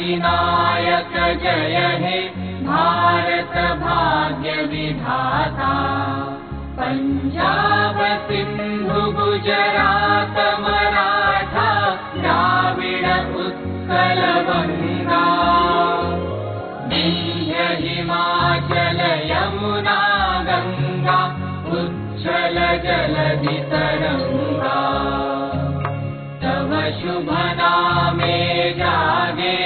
अधिनायक जय हे भारत भाग्य विधाता। पंजाब सिंधु गुजरात मराठा द्राविड उत्कल गंगा, विंध्य हिमाचल यमुना गंगा उच्छल जलधि तरंगा। तव शुभ नामे जागे,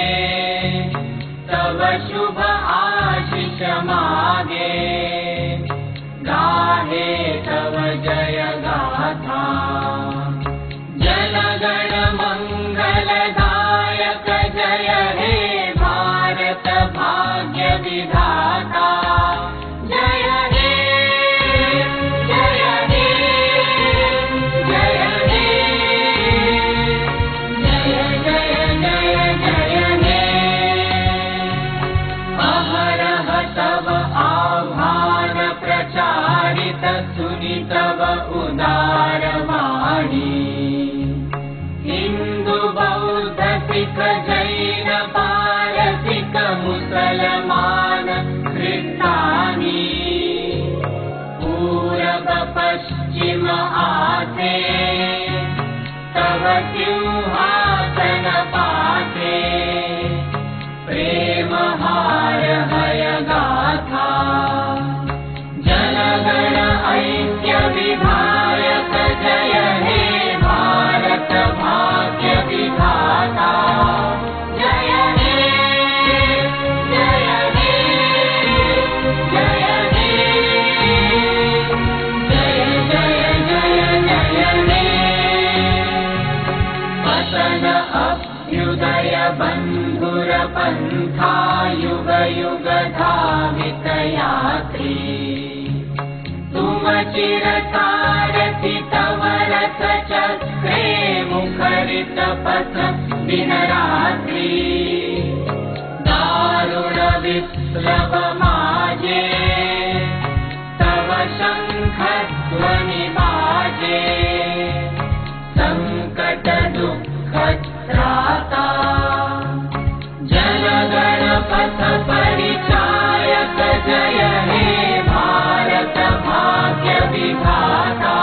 तव शुभ आशीष मागे, गाहे तव जय गाथा। जनगण मंगलदायक जय हे भारत भाग्य विधाता। जय हे जय हे जय हे जय जय जय जय हे। अहरह तव आह्वान प्रचारित सुनि तव उदार वाणी। हिंदू बौद्ध सिख जैन पारसिक मुसलमान ख्रिस्तानी, पूरब पश्चिम आते तव सिंहासन पाते। प्रेम हार हय गाथा, जनगण ऐक्य विधायक जय हे भारत भाग्य विधाता। जय हे जय हे जय हे जय जय जय जय हे। पतन अभ्युदय बंधुर पंथा युग युग धावित यात्री। तुम चिरसारथि तव रथ चक्रे मुखरित पथ दिन रात्रि। दारुण विप्लव माजे तव शंख ध्वनि बाजे। संकट दुख त्राता जनगण पथ परिचायक जय हे भारत भाग्य विधाता।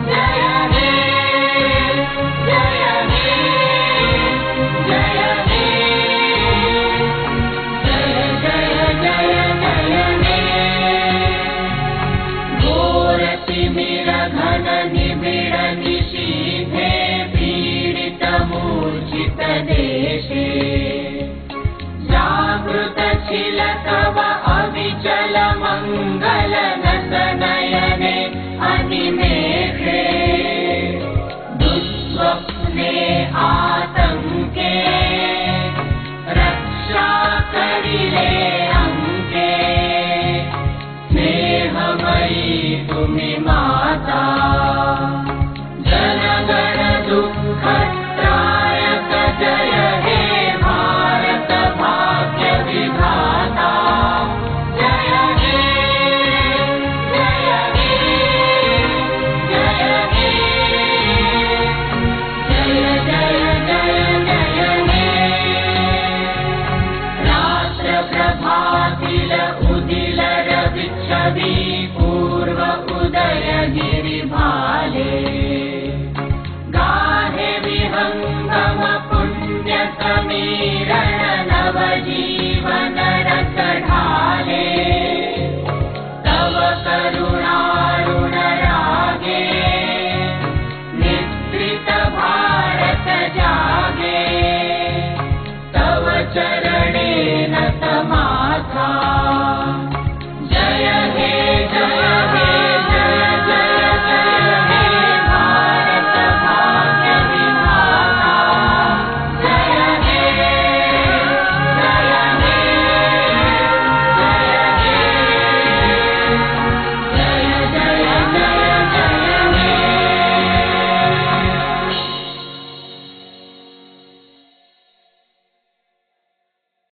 जय हे जय हे जय हे जय जय जय जय हे। घोर तिमिर घन निबिड़ निशीथे पीडित मूर्छित देशे। जागृत छिल तव अविचल मंगल नस नयने अनिमेषे। दुस्वप्ने आतंके रक्षा करिले अंके। स्नेहमयी तुमि माता, जनगण दुःख त्रायक जय हे भारत भाग्य विधाता। जय हे जय हे जय हे जय जय जय जय हे। राष्ट्र प्रभातील उदिल रवि छवि पूर्व उदय गिरि भाले। गाहे विहंगम पुण्य समीरण नव जीवन